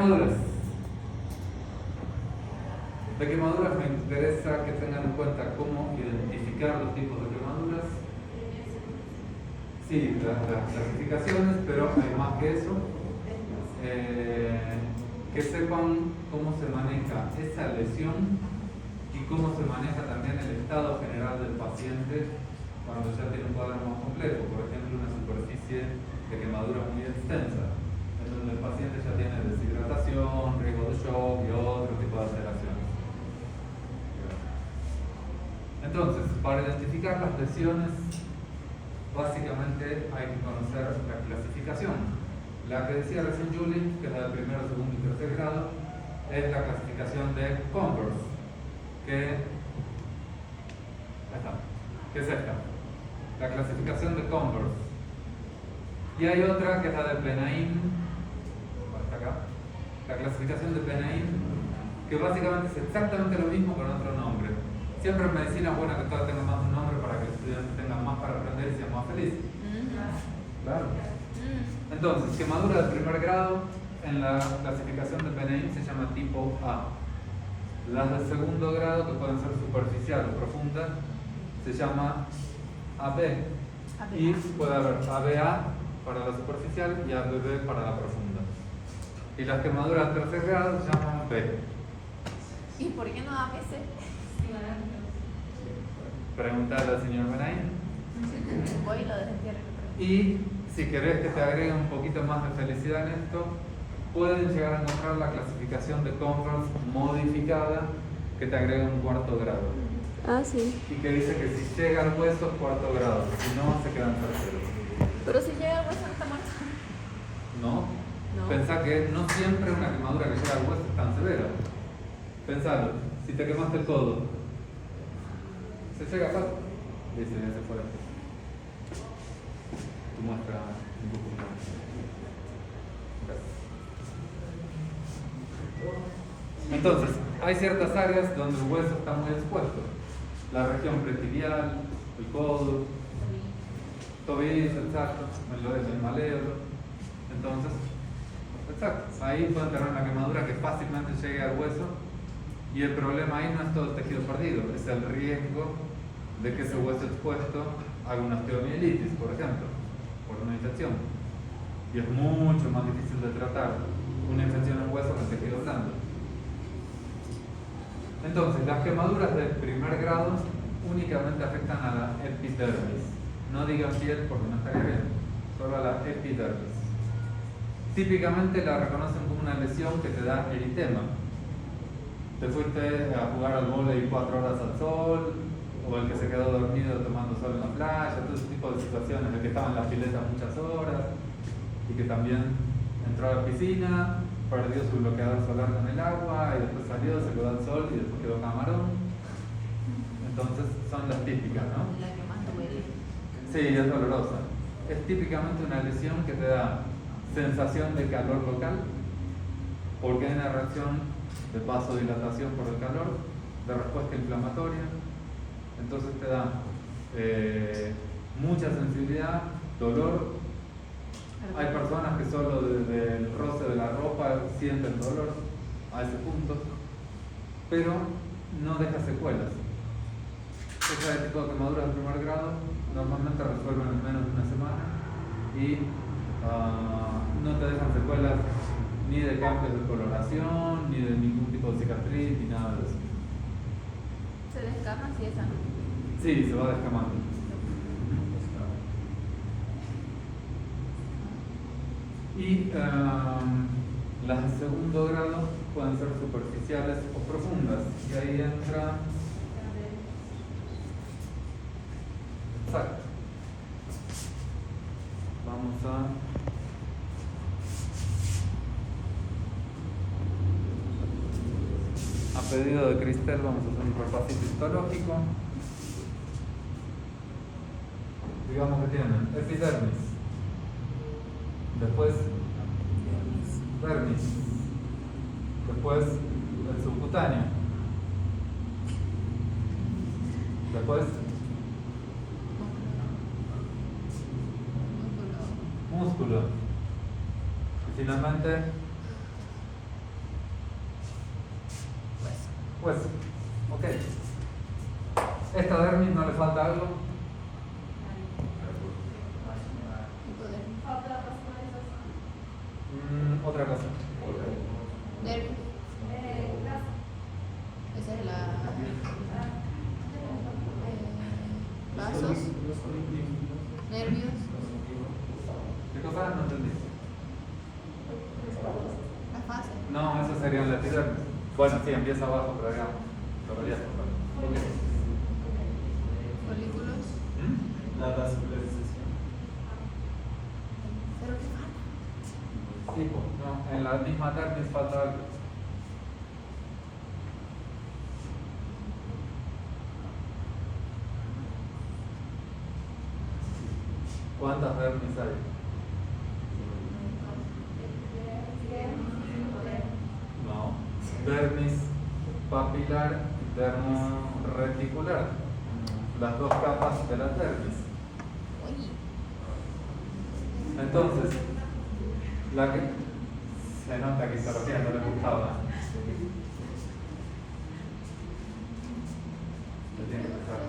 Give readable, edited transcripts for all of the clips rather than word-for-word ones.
quemaduras. De quemaduras me interesa que tengan en cuenta cómo identificar los tipos de quemaduras. Sí, las clasificaciones, pero hay más que eso. Que sepan cómo se maneja esa lesión y cómo se maneja también el estado general del paciente cuando ya tiene un cuadro más complejo. Por ejemplo, una superficie de quemadura muy extensa, en donde el paciente ya tiene deshidratación, riesgo de shock y otro tipo de alteraciones. Entonces, para identificar las lesiones, básicamente hay que conocer la clasificación. La que decía recién Julie, que es la de primero, segundo y tercer grado, es la clasificación de Converse, que es esta, la clasificación de Converse. Y hay otra que es la de Plenain, hasta acá, la clasificación de Plenain, que básicamente es exactamente lo mismo con otro nombre. Siempre en medicina es bueno que todo tenga más de un nombre para que los estudiantes tengan más para aprender y sean más felices. Claro. Entonces, quemadura de primer grado en la clasificación de Plenain se llama tipo A. Las de segundo grado, que pueden ser superficial o profunda, se llama AB. Y puede haber ABA para la superficial y ABB para la profunda. Y las quemaduras de tercer grado se llaman B. ¿Y por qué no ABC? Preguntarle al señor Benain. Voy y lo desentierro. Y si querés que te agregue un poquito más de felicidad en esto, pueden llegar a encontrar la clasificación de Converse modificada que te agrega un cuarto grado. Ah, sí. Y que dice que si llega al hueso es cuarto grado, si no se queda en tercero. Pero si llega al hueso no está muerto. ¿No? No. Pensá que no siempre una quemadura que llega al hueso es tan severa. Pensalo, si te quemaste el codo, ¿se llega acá? Dice, ya se fue. Tu muestra un poco más. Entonces, hay ciertas áreas donde el hueso está muy expuesto. La región pretibial, el codo, tobillo, exacto, el maléolo. Entonces, exacto, ahí pueden tener una quemadura que fácilmente llegue al hueso. Y el problema ahí no es todo el tejido perdido, es el riesgo de que ese hueso expuesto haga una osteomielitis, por ejemplo, por una infección. Y es mucho más difícil de tratar una infección en hueso que en tejido blando. Entonces, las quemaduras de primer grado únicamente afectan a la epidermis. No digan piel porque no estaría bien, solo a la epidermis. Típicamente la reconocen como una lesión que te da eritema. Te fuiste a jugar al vóley 4 horas al sol, o el que se quedó dormido tomando sol en la playa, todo ese tipo de situaciones, el que estaba en la pileta muchas horas y que también entró a la piscina, perdió su bloqueador solar con el agua y después salió, se quedó al sol y después quedó camarón. Entonces son las típicas, ¿no? La que más duele. Sí, es dolorosa. Es típicamente una lesión que te da sensación de calor local, porque hay una reacción de vasodilatación por el calor, de respuesta inflamatoria. Entonces te da mucha sensibilidad, dolor. Hay personas que solo desde el roce de la ropa sienten dolor a ese punto, pero no deja secuelas. Ese tipo de quemaduras de primer grado normalmente resuelven en menos de una semana y no te dejan secuelas ni de cambios de coloración, ni de ningún tipo de cicatriz, ni nada de eso. ¿Se descaman si esa no? Sí, se va descamando. Y las de segundo grado pueden ser superficiales o profundas. Y ahí entra... Exacto. Vamos a pedido de Cristel vamos a hacer un repasito histológico. Digamos que tienen epidermis, después dermis, después el subcutáneo, después músculo y finalmente hueso. Ok. ¿Esta dermis no le falta algo? Otra cosa. Nervios. Esa es la. Vasos. Nervios. ¿Qué cosa? No entendí. La fase. No, eso sería la epidermis. Bueno, sí, empieza abajo, pero digamos, lo verías por favor. Folículos. La vascularización. ¿Pero qué falta? Sí, no, en la misma dermis falta algo. ¿Cuántas dermis hay? No. Dermis papilar y dermis reticular. Las dos capas de la dermis. Oye. Entonces, la que se nota que histología no le gustaba. Le tiene que gustar.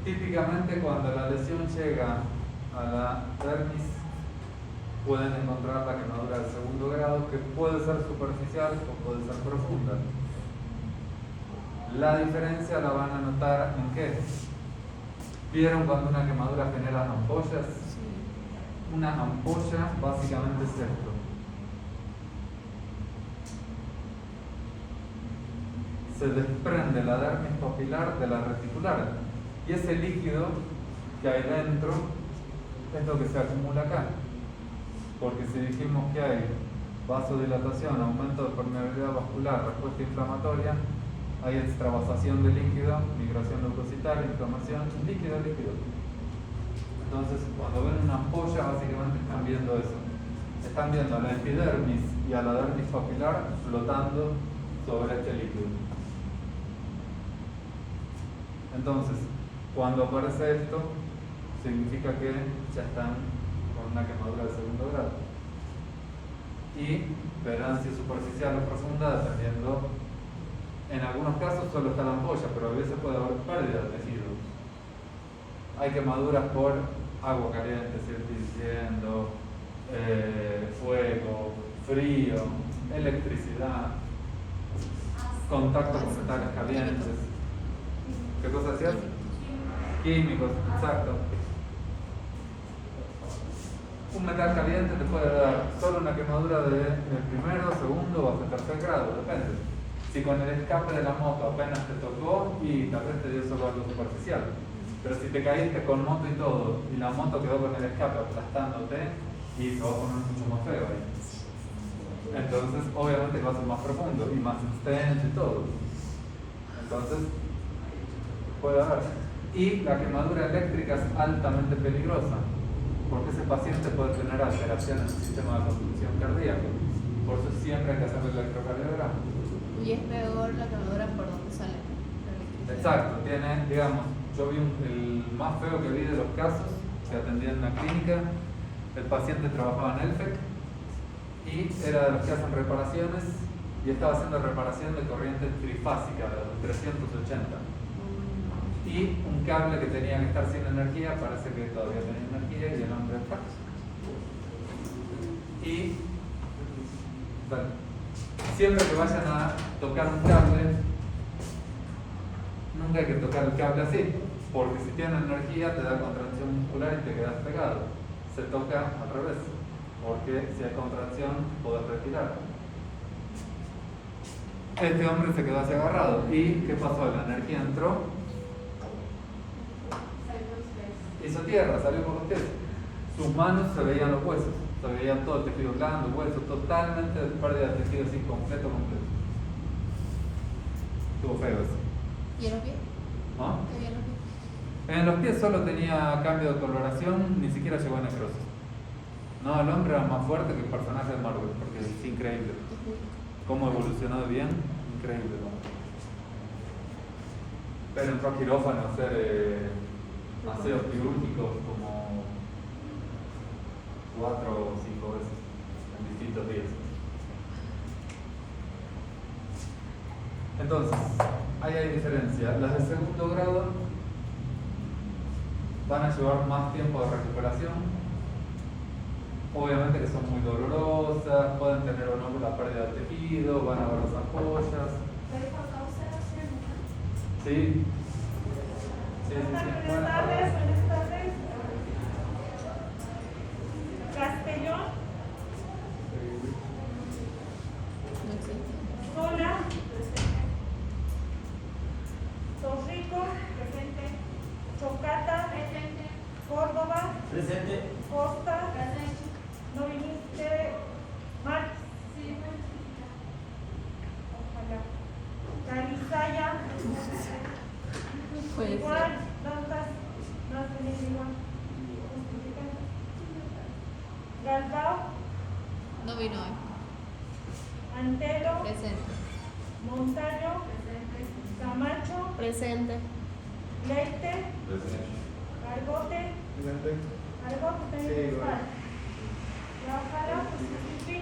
Típicamente cuando la lesión llega a la dermis pueden encontrar la quemadura del segundo grado, que puede ser superficial o puede ser profunda. La diferencia la van a notar en qué. ¿Vieron cuando una quemadura genera ampollas? Una ampolla básicamente es esto. Se desprende la dermis papilar de la reticular y ese líquido que hay dentro es lo que se acumula acá. Porque si dijimos que hay vasodilatación, aumento de permeabilidad vascular, respuesta inflamatoria, hay extravasación de líquido, migración leucocitaria, inflamación, líquido. Entonces, cuando ven una ampolla, básicamente están viendo eso. Están viendo a la epidermis y a la dermis papilar flotando sobre este líquido. Entonces, cuando aparece esto, significa que ya están con una quemadura de segundo grado. Y verán si es superficial o profunda, dependiendo. En algunos casos solo está la ampolla, pero a veces puede haber pérdida de tejido. Hay quemaduras por agua caliente, estoy diciendo, fuego, frío, electricidad, contacto con metales calientes. ¿Qué cosa hacías? Químicos, exacto. Un metal caliente te puede dar solo una quemadura de primero, segundo o hasta tercer grado, depende. Si con el escape de la moto apenas te tocó y tal vez te dio solo algo superficial. Pero si te caíste con moto y todo y la moto quedó con el escape aplastándote y te va a poner mucho más feo ahí. Entonces obviamente va a ser más profundo y más extenso y todo. Entonces puede haber. Y la quemadura eléctrica es altamente peligrosa, porque ese paciente puede tener alteración en el sistema de conducción cardíaco. Por eso siempre hay que hacer el electrocardiograma. Y es peor la quemadura por donde sale la electricidad. Exacto, tiene, digamos, yo vi el más feo que vi de los casos que atendía en una clínica. El paciente trabajaba en ELFEC y era de los que hacen reparaciones y estaba haciendo reparación de corriente trifásica de los 380. Y un cable que tenía que estar sin energía, parece que todavía tenía energía y el hombre está. Y bueno, siempre que vayan a tocar un cable, nunca hay que tocar el cable así, porque si tiene energía te da contracción muscular y te quedas pegado. Se toca al revés, porque si hay contracción podés retirar. Este hombre se quedó así agarrado. ¿Y qué pasó? La energía entró, hizo tierra, salió por los pies. Sus manos se veían los huesos, se veían todo el tejido blando, hueso, totalmente pérdida de tejido así completo. Estuvo feo eso. ¿Y en los pies? ¿No? ¿Qué había en los pies? En los pies solo tenía cambio de coloración, ni siquiera llegó a necrosis. No, el hombre era más fuerte que el personaje de Marvel, porque es increíble. Cómo evolucionó de bien, increíble. Pero entró a quirófano a hacer aseos quirúrgicos como 4 o 5 veces en distintos días. Entonces, ahí hay diferencia. Las de segundo grado van a llevar más tiempo de recuperación. Obviamente que son muy dolorosas, pueden tener o no la pérdida de tejido, van a haber las ampollas. Sí. Sí. Buenas tardes. Castellón. No existe. Sola. Torrico. Presente. Chocata. Presente. Córdoba. Presente. Costa. Presente. No viniste. Marx. Sí. Ojalá. Calizaya. Puede Igual. ser. Tantas. Más venir igual. Galbao. No vino hoy. Antelo. Presente. Montaño. Camacho. Presente. Leite. Argote. Argote también Sí, es igual. mal. La ojalá, pues sí.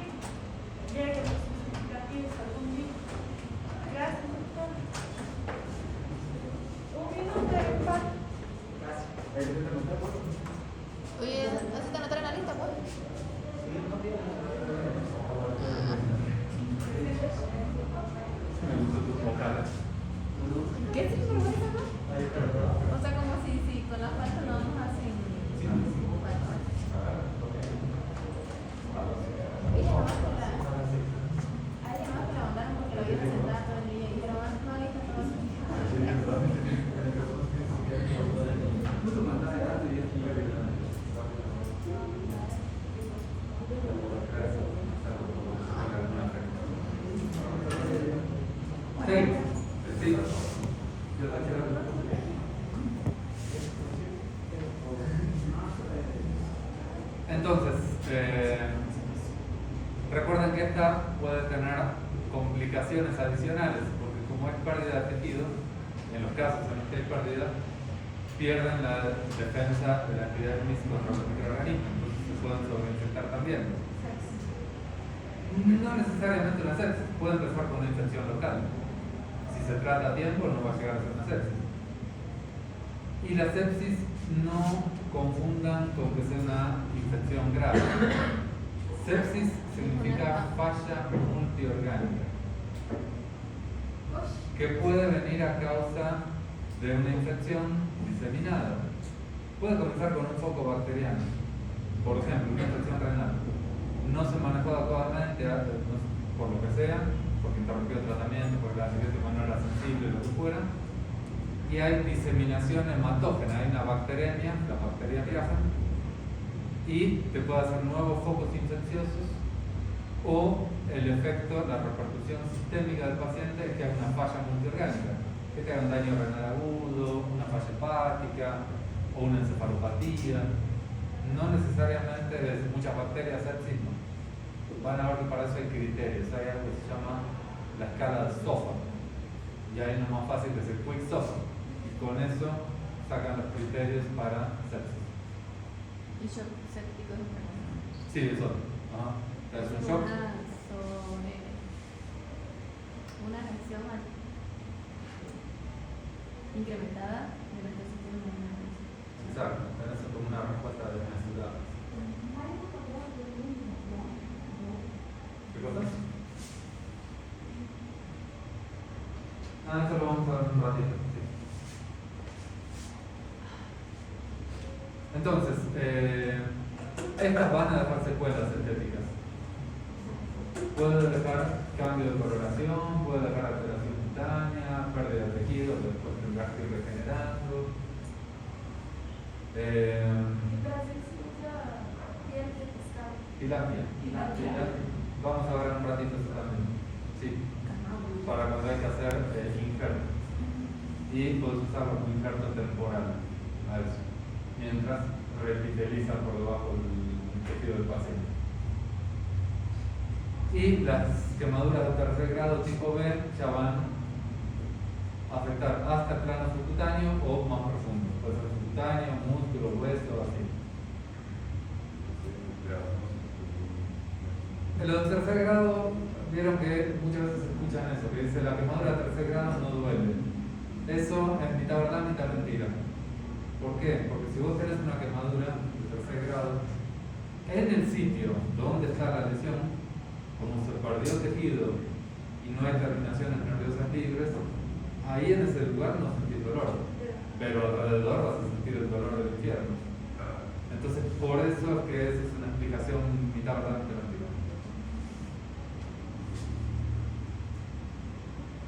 Llegue los justificativos algún día. Gracias, doctor. Un minuto de paz. Oye, ¿has estado anotar en la lista, pues? Me gustan tus vocales. ¿Qué sinvergüenza, no? O sea, como si con la falta no nos hacen. Ella más que la mandaron porque lo había presentado todo el día y dijeron, no, lista, todo. Sí. Entonces, recuerden que esta puede tener complicaciones adicionales, porque como es pérdida de tejido, en los casos en los que hay pérdida, pierden la defensa de la epidermis contra los microorganismos, entonces se pueden sobreinfectar también. No necesariamente una sepsis, puede empezar con una infección local. Si se trata a tiempo, no va a llegar a ser una sepsis. Y la sepsis no confundan con que sea una infección grave. Sepsis significa falla multiorgánica, que puede venir a causa de una infección diseminada. Puede comenzar con un foco bacteriano, por ejemplo, una infección renal. No se manejó adecuadamente, por lo que sea, porque interrumpió el tratamiento, porque la antibiótico no era sensible, lo que fuera, y hay diseminación hematógena, hay una bacteremia, las bacterias viajan, y te puede hacer nuevos focos infecciosos, o el efecto, la repercusión sistémica del paciente es que hay una falla multiorgánica, que haya un daño renal agudo, una falla hepática, o una encefalopatía. No necesariamente es muchas bacterias sepsis, no. Van a ver que para eso hay criterios, hay algo que se llama la escala de Soffer, y hay uno más fácil que es el Quick Soffer, y con eso sacan los criterios para sepsis. Y shock séptico es una. Sí, eso. Ajá. Es un shock. Una reacción incrementada de nuestro sistema inmune. Exacto, tenés como una respuesta desmesurada. ¿Qué cosas? Eso lo vamos a ver en un ratito. Sí. Entonces, estas van a dejar secuelas estéticas. Puede dejar cambio de coloración, puede dejar alteración cutánea, pérdida de tejido, que después tendrás que ir regenerando. Tilapia. Vamos a ver en un ratito eso también. Sí. Para cuando hay que hacer injerto. Y puedes usarlo como injerto temporal a eso, mientras reepiteliza por debajo del tejido del paciente. Y las quemaduras de tercer grado tipo B ya van a afectar hasta el plano subcutáneo o más profundo. Puede ser subcutáneo, dice la quemadura de tercer grado no duele. Eso es mitad verdad, mitad mentira. ¿Por qué? Porque si vos tenés una quemadura de tercer grado, en el sitio donde está la lesión, como se perdió tejido y no hay terminaciones nerviosas libres, ahí en ese lugar no sentís dolor, pero alrededor vas a sentir el dolor del infierno. Entonces, por eso es que esa es una explicación mitad verdad, mitad mentira.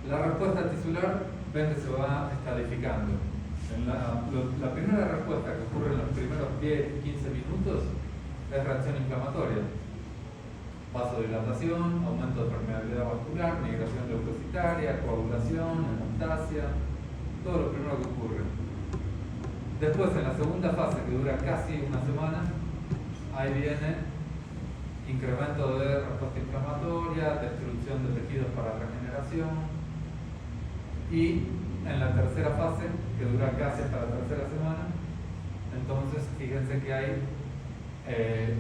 La respuesta tisular, ven que se va estadificando. La primera respuesta que ocurre en los primeros 10-15 minutos es reacción inflamatoria. Vasodilatación, aumento de permeabilidad vascular, migración leucocitaria, coagulación, hemostasia, todo lo primero que ocurre. Después, en la segunda fase, que dura casi una semana, ahí viene incremento de respuesta inflamatoria, destrucción de tejidos para regeneración, y en la tercera fase, que dura casi hasta la tercera semana, entonces fíjense que hay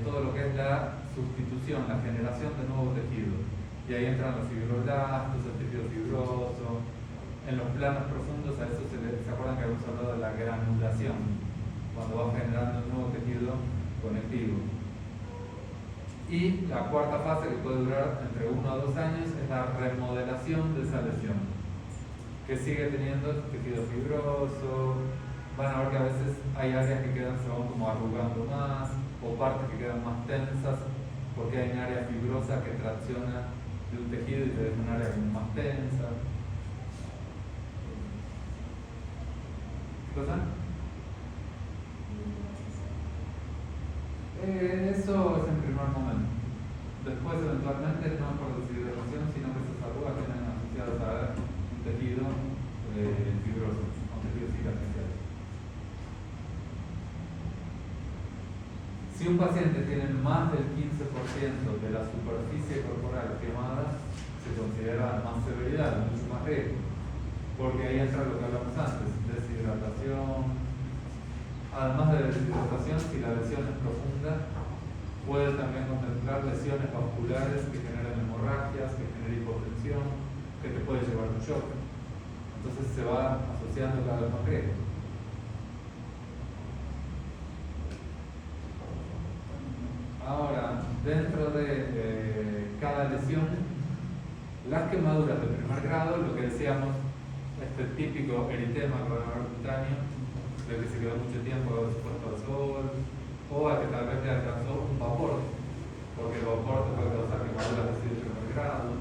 todo lo que es la sustitución, la generación de nuevo tejido. Y ahí entran los fibroblastos, el tejido fibroso. En los planos profundos a eso se acuerdan que habíamos hablado de la granulación, cuando va generando un nuevo tejido conectivo. Y la cuarta fase, que puede durar entre 1 a 2 años, es la remodelación de esa lesión, que sigue teniendo tejido fibroso. Van a ver que a veces hay áreas que se van como arrugando más, o partes que quedan más tensas, porque hay un área fibrosa que tracciona de un tejido y te deja un área como más tensa. ¿Qué cosa? Eso es en primer momento. Después, eventualmente, no es por deshidratación, sino que esas arrugas vienen asociadas a un tejido fibroso, a un tejido cicatricial. Si un paciente tiene más del 15% de la superficie corporal quemada, se considera más severidad, mucho más riesgo, porque ahí entra lo que hablamos antes, deshidratación. Además de deshidratación, si la lesión es profunda, puede también contemplar lesiones vasculares que generan hemorragias, que generan hipotensión, que te puede llevar a un shock. Entonces se va asociando cada vez más riesgo. Ahora, dentro de cada lesión, las quemaduras de primer grado, lo que decíamos, este típico eritema cutáneo, de que se quedó mucho tiempo expuesto al sol, o a que tal vez le alcanzó un vapor, porque el vapor te puede causar quemaduras de primer grado.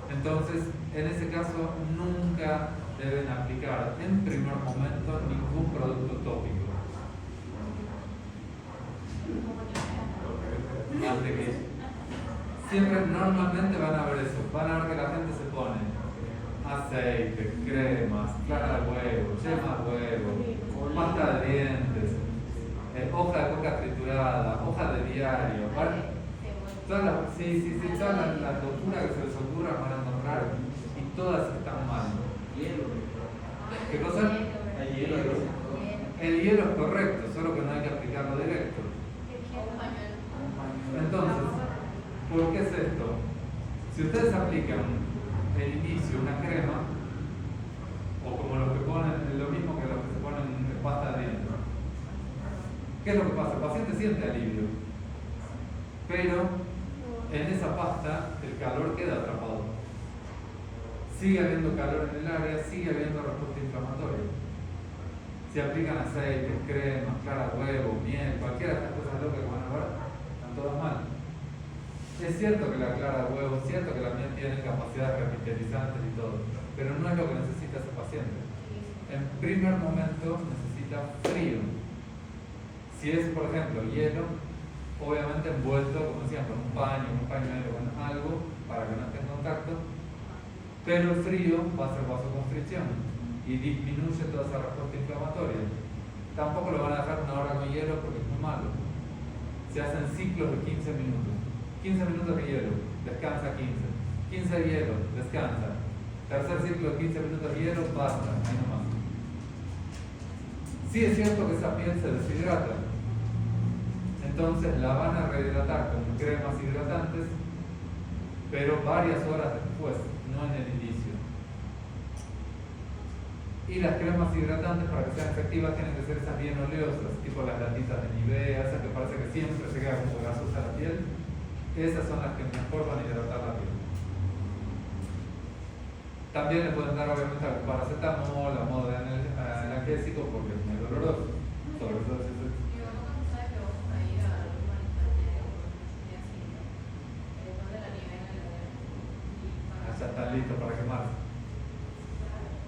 Entonces, en ese caso, nunca deben aplicar en primer momento ningún producto tópico. Siempre normalmente van a ver eso, van a ver que la gente se pone aceite, cremas, clara de huevo, yema de huevo, pasta de dientes, hoja de coca triturada, hoja de diario, toda la locura que se les ocurra van a nombrar y todas están mal. ¿Qué cosa? El hielo es correcto, solo que no hay que aplicarlo directo. Entonces, ¿por qué es esto? Si ustedes aplican el inicio una crema, o como lo que ponen, lo mismo que lo que se ponen en pasta de dientes, ¿qué es lo que pasa? El paciente siente alivio, pero en esa pasta el calor queda atrapado. Sigue habiendo calor en el área, sigue habiendo respuesta inflamatoria. Si aplican aceites, cremas, clara de huevo, miel, cualquiera de estas cosas locas que van a ver, están todas mal. Es cierto que la clara de huevo, es cierto que la miel tiene capacidades revitalizantes y todo, pero no es lo que necesita ese paciente. En primer momento necesita frío. Si es, por ejemplo, hielo, obviamente envuelto, como decíamos, con un pañuelo, con algo, para que no esté en contacto, pero el frío va a hacer vasoconstricción y disminuye toda esa respuesta inflamatoria. Tampoco lo van a dejar 1 hora con hielo porque es muy malo. Se hacen ciclos de 15 minutos. 15 minutos de hielo, descansa 15. 15 de hielo, descansa. Tercer ciclo de 15 minutos de hielo, basta, ahí nomás. Sí es cierto que esa piel se deshidrata. Entonces la van a rehidratar con cremas hidratantes, pero varias horas después. No no en el inicio. Y las cremas hidratantes, para que sean efectivas, tienen que ser esas bien oleosas, tipo las latitas de Nivea, esas que parece que siempre se queda como gasosa la piel. Esas son las que mejor van a hidratar la piel. También le pueden dar obviamente algún paracetamol a modo de analgésico porque es muy doloroso. Sobre todo si es... Ya están listos para quemarse.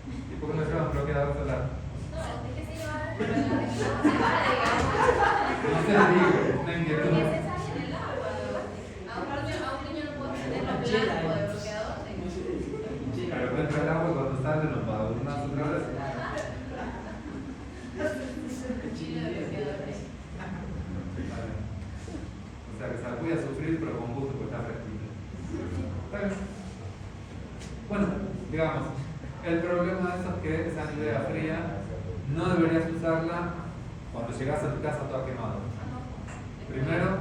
¿Y por qué no llevan bloqueador solar? No, es que sí va, pero la no se para, digamos. No te digo, una Porque inquietud. se sale en el agua. A un niño no puede tenerlo blanco de bloqueador. Pero que entra el agua y cuando sale nos va a dar una otra vez. Chile de bloqueadores. Vale. O sea que se la voy a sufrir, pero con gusto porque está fresquita. Está bien. Bueno, digamos, el problema de eso es que esa Nivea fría no deberías usarla cuando llegas a tu casa toda quemada. Primero,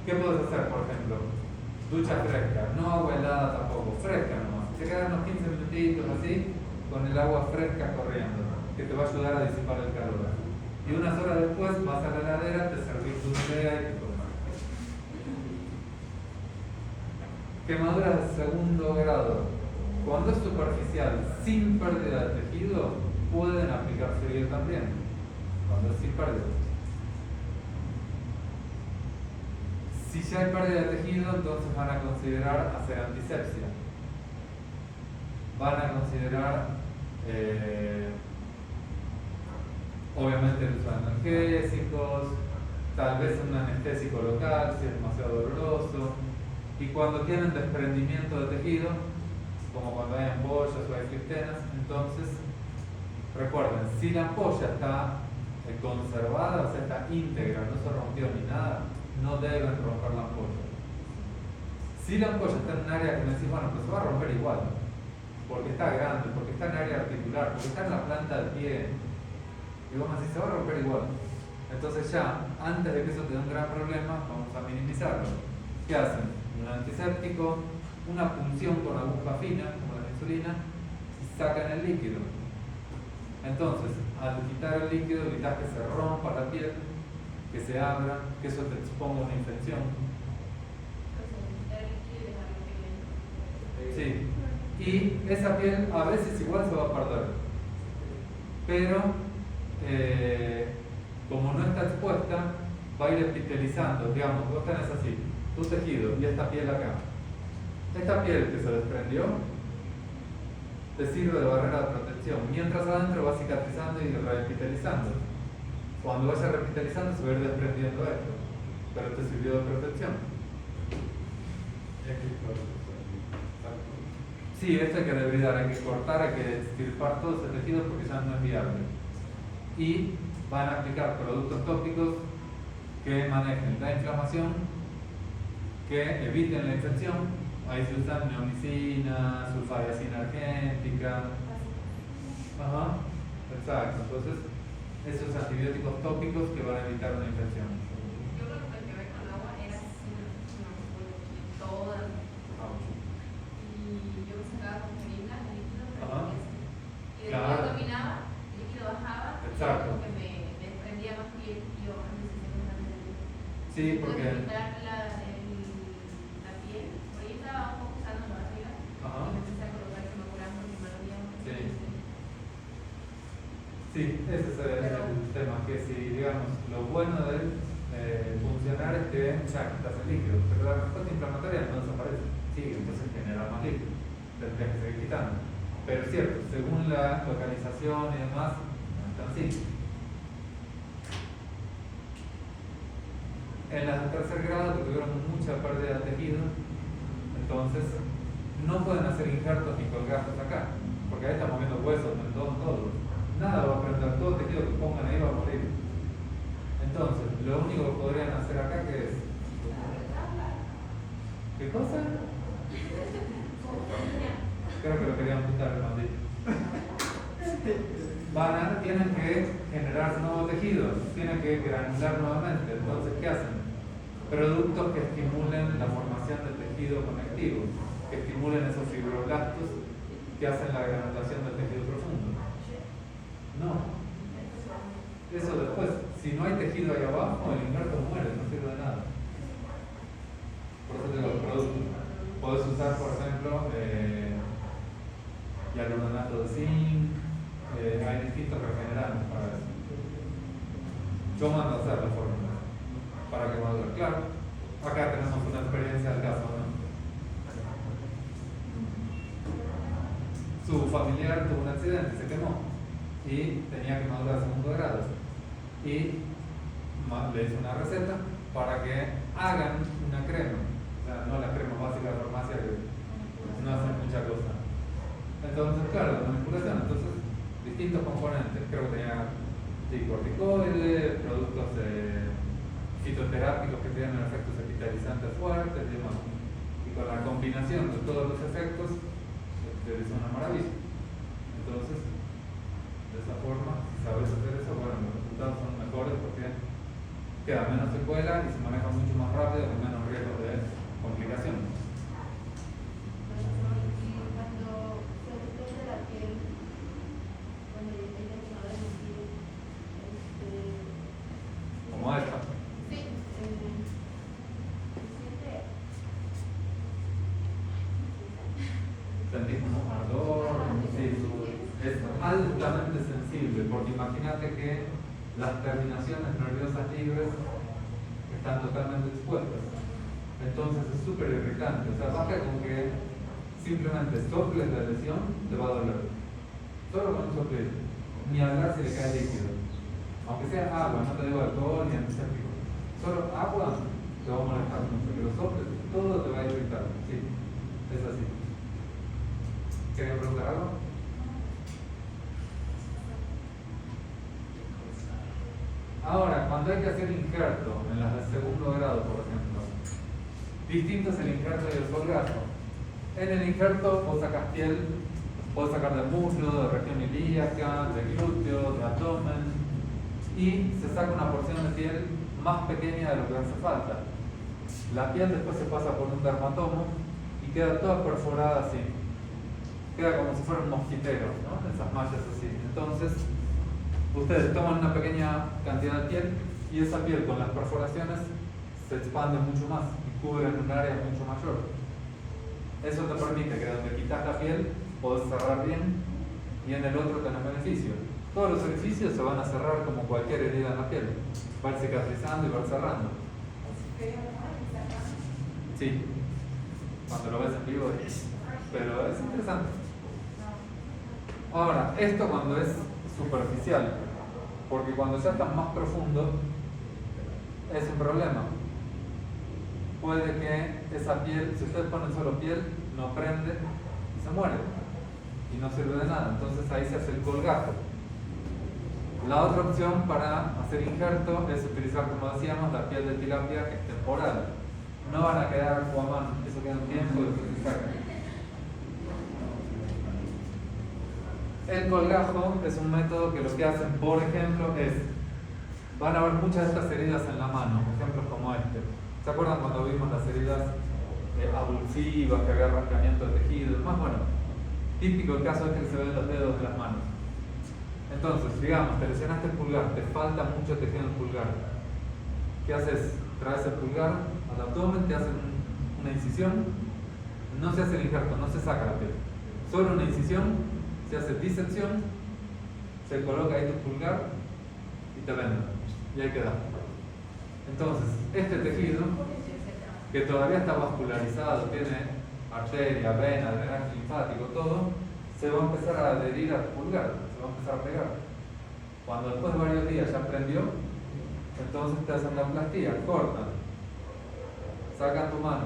¿qué puedes hacer, por ejemplo? Ducha fresca, no agua helada tampoco, fresca nomás. Se quedan unos 15 minutitos así, con el agua fresca corriendo, que te va a ayudar a disipar el calor. Y unas horas después vas a la heladera, te servís tu Nivea y te tomas. Quemaduras de segundo grado. Cuando es superficial, sin pérdida de tejido, pueden aplicar frío también. Cuando es sin pérdida. Si ya hay pérdida de tejido, entonces van a considerar hacer antisepsia. Van a considerar, obviamente, el uso de analgésicos, tal vez un anestésico local si es demasiado doloroso. Y cuando tienen desprendimiento de tejido, como cuando hay ampollas o hay clistenas, entonces recuerden, si la ampolla está conservada, o sea, está íntegra, no se rompió ni nada, no deben romper la ampolla. Si la ampolla está en un área que me decís, bueno, pues se va a romper igual, porque está grande, porque está en área articular, porque está en la planta del pie, y vos me decís, se va a romper igual. Entonces ya, antes de que eso te dé un gran problema, vamos a minimizarlo. ¿Qué hacen? Un antiséptico, una punción con aguja fina, como la insulina, y sacan el líquido. Entonces, al quitar el líquido, evitas que se rompa la piel, que se abra, que eso te exponga una infección. Sí. Y esa piel a veces igual se va a perder. Pero, como no está expuesta, va a ir epitelizando. Digamos, vos tenés así, tu tejido y esta piel acá. Esta piel que se desprendió te sirve de barrera de protección, mientras adentro va cicatrizando y reepitelizando. Cuando vaya repitalizando se va a ir desprendiendo esto, pero te sirvió de protección. Sí, esto hay que debridar, hay que cortar, hay que extirpar todo ese tejido porque ya no es viable. Y van a aplicar productos tópicos que manejen la inflamación, que eviten la infección. Ahí se usan neomicina, sulfadiacina argéntica. Ajá, exacto. Entonces, esos antibióticos tópicos que van a evitar una infección. Yo creo que el que ve con agua era así, toda. Y yo me sacaba con jeringas el líquido, Ajá. y después Claro. dominaba, el líquido bajaba, Exacto. y como que me desprendía más piel y yo me sentía más grande. Sí, porque... quitar la piel, por ahí estaba un poco usando arriba, Ajá. y me empecé a colocar que me curaban porque me dolía mucho. Sí. Sí, ese es el tema, que si, digamos, lo bueno de funcionar es que ya quitas el líquido, pero la respuesta inflamatoria no desaparece, sí, entonces genera más líquido, tendrías que seguir quitando. Pero es cierto, según la localización y demás, no es tan simple. En las de tercer grado, que tuvieron mucha pérdida de tejido, entonces no pueden hacer injertos ni colgajos acá, porque ahí estamos viendo huesos, tendón, todo. Nada va a prender, todo el tejido que pongan ahí va a morir. Entonces, lo único que podrían hacer acá, ¿qué es? ¿Qué cosa? Creo que lo querían quitar el maldito. Tienen que generar nuevo tejido, tienen que granular nuevamente. Entonces, ¿qué hacen? Productos que estimulen la formación del tejido conectivo, que estimulen esos fibroblastos que hacen la granulación del tejido profundo. No. Eso después, si no hay tejido ahí abajo, el injerto muere, no sirve de nada. Por eso te digo, el producto. Puedes usar, por ejemplo, hialuronato de zinc, hay distintos regenerantes para eso. Yo mando a hacer la fórmula para que valga. Claro, acá tenemos una experiencia del caso, ¿no? Su familiar tuvo un accidente, se quemó y tenía quemadura de segundo grado. Y le hizo una receta para que hagan una crema, o sea, no la crema básica de farmacia que no hacen mucha cosa. Entonces, claro, la manipulación, entonces, distintos componentes, creo que tenía corticoides, productos fitoterápicos que tienen efectos epitalizantes fuertes y demás. Y con la combinación de todos los efectos, es una maravilla. Entonces, de esa forma, si sabes hacer eso, bueno, los resultados son mejores porque queda menos secuela y se maneja mucho más rápido con menos riesgo de complicaciones. Cuando se desprende la piel, cuando hay quemadura en la piel, Como esta. sí, Sentís como un ardor, sí, es altamente sensible, porque imagínate que las terminaciones nerviosas libres están totalmente expuestas. Entonces es súper irritante. O sea, basta con que simplemente soples la lesión, te va a doler. Solo con un soplete. Ni hablar si le cae líquido. Aunque sea agua, no te digo alcohol ni antiséptico. Solo agua te va a molestar mucho. Pero soples, todo te va a irritar. Sí, es así. ¿Querían preguntar algo? Ahora, cuando hay que hacer injerto en las de segundo grado, por ejemplo, distinto es el injerto y el colgajo. En el injerto vos sacas piel, podés sacar de muslo, de región ilíaca, de glúteo, de abdomen, y se saca una porción de piel más pequeña de lo que hace falta. La piel después se pasa por un dermatomo y queda toda perforada así. Queda como si fuera un mosquitero, ¿no? Esas mallas así. Entonces, ustedes toman una pequeña cantidad de piel y esa piel con las perforaciones se expande mucho más y cubre un área mucho mayor. Eso te permite que donde quitas la piel podés cerrar bien y en el otro tenés beneficio. Todos los orificios se van a cerrar como cualquier herida en la piel. Va a ir cicatrizando y va a ir cerrando. Sí, cuando lo ves en vivo, pero es interesante. Ahora, esto cuando es superficial, porque cuando ya está más profundo es un problema. Puede que esa piel, si ustedes ponen solo piel, no prende y se muere y no sirve de nada. Entonces ahí se hace el colgajo. La otra opción para hacer injerto es utilizar, como decíamos, la piel de tilapia, que es temporal. No van a quedar Aquaman, eso queda un tiempo y después se saca. El colgajo es un método que lo que hacen, por ejemplo, es, van a ver muchas de estas heridas en la mano, ejemplos como este. ¿Se acuerdan cuando vimos las heridas abulsivas, que había arrancamiento de tejido? Más bueno, típico el caso es que se ven los dedos de las manos. Entonces, digamos, te lesionaste el pulgar, te falta mucho tejido en el pulgar. ¿Qué haces? Traes el pulgar al abdomen, te hacen una incisión, no se hace el injerto, no se saca la piel, solo una incisión, se hace disección, se coloca ahí tu pulgar y te venden, y ahí queda. Entonces, este tejido, que todavía está vascularizado, tiene arteria, vena, drenaje linfático, todo, se va a empezar a adherir al pulgar, se va a empezar a pegar. Cuando después de varios días ya prendió, entonces te hacen la plastía, cortan, sacan tu mano,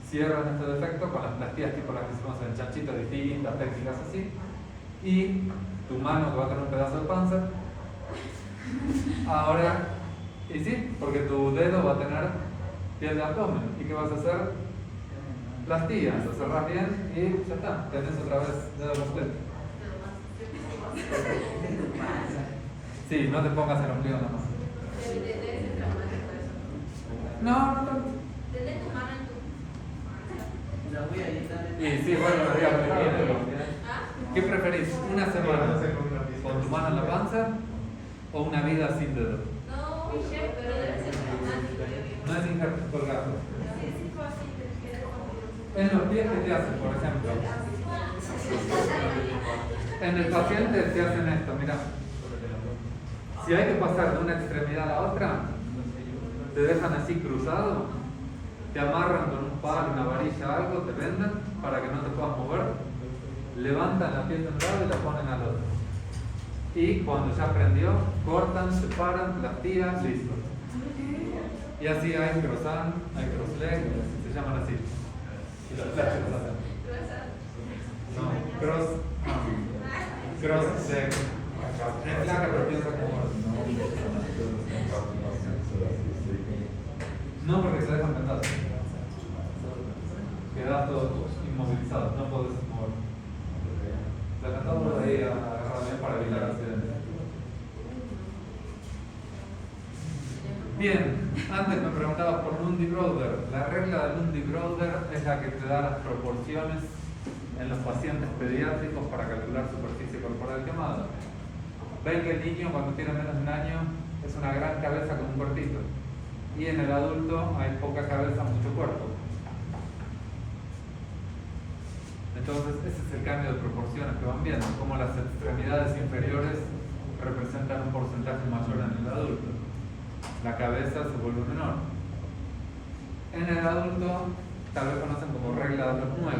cierran este defecto con las plastías tipo las que se conocen, chanchitos distintas, técnicas así, y tu mano que va a tener un pedazo de panza, ahora, y sí, porque tu dedo va a tener piel de abdomen, ¿y qué vas a hacer? Plastía, lo cerrás bien y ya está, tenés otra vez dedo completo. Sí, no te pongas el ombligo nada más. No, no tanto. Tener tu mano en tu... La voy a editar. Y sí, bueno, los días que vienen. ¿Ah? ¿Qué preferís? ¿Una semana con tu mano en la panza o una vida sin dedo? No, pero debe ser traumático. No es injerto colgado. Sí, sí, fue así, que era como- En los pies que te hacen, por ejemplo. En el paciente te hacen esto, mira. Si hay que pasar de una extremidad a la otra, te dejan así cruzado, te amarran con un palo, una varilla, algo, te vendan para que no te puedas mover, levantan la piel de un lado y la ponen al otro. Y cuando ya prendió, cortan, separan, las tiran, listo. Y así hay croissant, hay cross-leg, se llaman así. Y los flashes los hacen. No, cross-leg. Es flaca, pero piensa como... No, porque se dejan pedazos. Quedas todo inmovilizado, no podés mover. Se dejan todo ahí agarrado bien para evitar accidentes. Bien, antes me preguntabas por Lundy-Broder. La regla de Lundy-Broder es la que te da las proporciones en los pacientes pediátricos para calcular superficie corporal quemada. Ven que el niño cuando tiene menos de un año es una gran cabeza con un cuerpito. Y en el adulto hay poca cabeza, mucho cuerpo. Entonces ese es el cambio de proporciones que van viendo, como las extremidades inferiores representan un porcentaje mayor en el adulto. La cabeza se vuelve menor. En el adulto tal vez conocen como regla de los 9,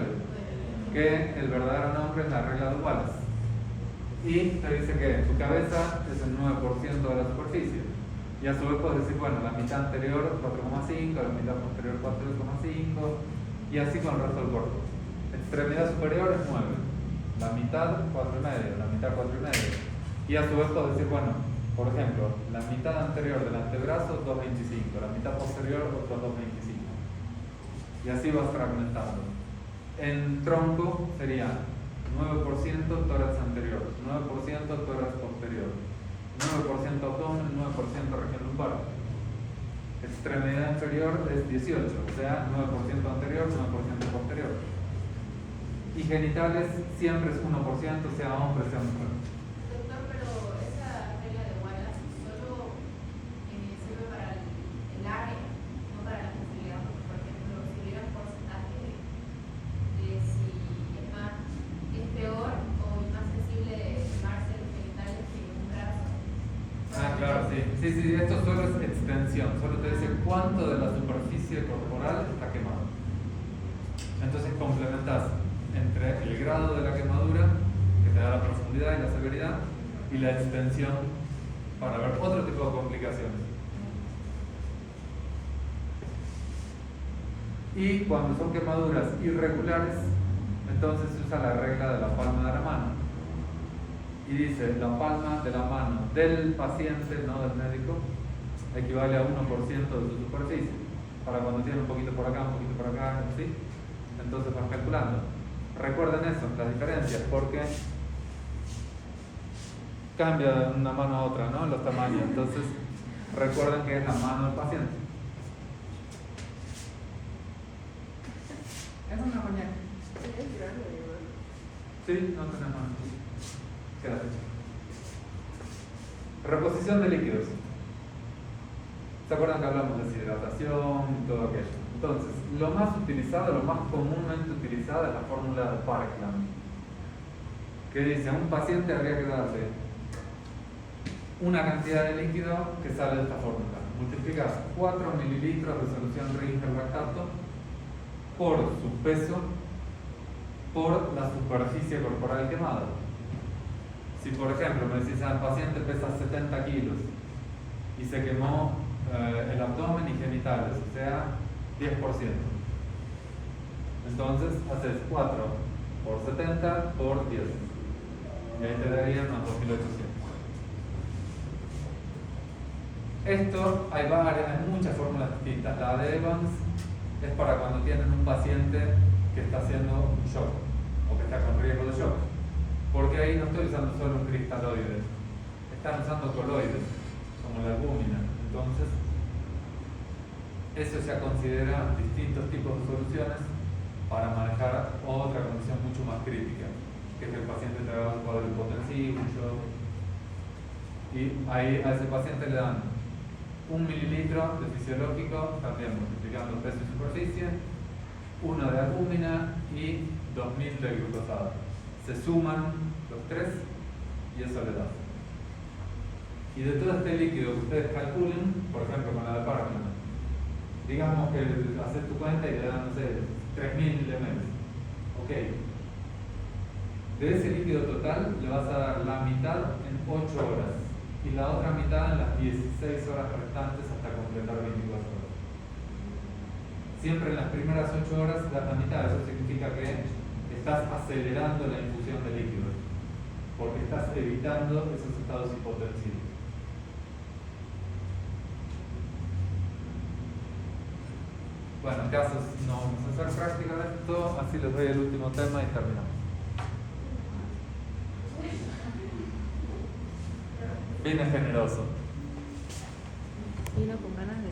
que el verdadero nombre es la regla de Wallace. Y te dice que tu cabeza es el 9% de la superficie. Y a su vez puedes decir, bueno, la mitad anterior 4,5, la mitad posterior 4,5, y así con el resto del cuerpo. Extremidad superior es 9, la mitad 4,5, la mitad 4,5. Y a su vez puedes decir, bueno, por ejemplo, la mitad anterior del antebrazo 2,25, la mitad posterior otros 2,25. Y así vas fragmentando. En tronco sería 9% tórax anterior, 9% tórax posterior, 9% abdomen, 9% región lumbar. Extremidad inferior es 18, o sea, 9% anterior, 9% posterior. Y genitales siempre es 1%, sea hombre, sea mujer. Doctor, pero esa regla de Wallace solo sirve para el área, no para la sensibilidad. Por ejemplo, si hubiera un porcentaje de si es peor o más sensible de quemarse los genitales que un brazo. Ah, claro, sí. Sí, esto solo es extensión, solo te dice cuánto de la superficie corporal está quemado. Entonces complementas entre el grado de la quemadura, que te da la profundidad y la severidad, y la extensión para ver otro tipo de complicaciones. Y cuando son quemaduras irregulares, entonces se usa la regla de la palma de la mano. Y dice, la palma de la mano del paciente, no del médico, equivale a 1% de su superficie. Para cuando tiene un poquito por acá, un poquito por acá, ¿sí? Entonces vas calculando. Recuerden eso, las diferencias, porque cambia de una mano a otra, ¿no? Los tamaños. Entonces, recuerden que es la mano del paciente. Es una mañana. Sí, no tenés mano. Quédate. Reposición de líquidos. ¿Se acuerdan que hablamos de deshidratación y todo aquello? Entonces, lo más utilizado, lo más comúnmente utilizado es la fórmula de Parkland, que dice, a un paciente habría que darle una cantidad de líquido que sale de esta fórmula. Multiplicas 4 mililitros de solución Ringer-lactato por su peso por la superficie corporal quemada. Si por ejemplo me decís, el paciente pesa 70 kilos y se quemó el abdomen y genitales, o sea, 10%. Entonces haces 4 por 70 por 10. Y ahí te darían unos 2.800. Esto hay muchas fórmulas distintas. La de Evans es para cuando tienen un paciente que está haciendo un shock o que está con riesgo de shock. Porque ahí no estoy usando solo un cristaloide, están usando coloides, como la albúmina. Entonces, eso ya considera distintos tipos de soluciones para manejar otra condición mucho más crítica. que es que el paciente tenga un cuadro hipotensivo, un shock. Y ahí a ese paciente le dan 1 mililitro de fisiológico, también multiplicando peso y superficie, 1 de albúmina y 2000 de glucosado. Se suman los tres y eso le da. Y de todo este líquido que ustedes calculen, por ejemplo con la de Parkman, digamos que haces tu cuenta y le dan, no sé, 3000 ml. Ok. De ese líquido total le vas a dar la mitad en 8 horas y la otra mitad en las 16 horas restantes hasta completar 24 horas. Siempre en las primeras 8 horas das la mitad, eso significa que estás acelerando la infusión de líquido, porque estás evitando esos estados hipotensivos. Bueno, en casos no vamos a hacer práctica de esto, así les doy el último tema y terminamos. Vine generoso. Vino con ganas de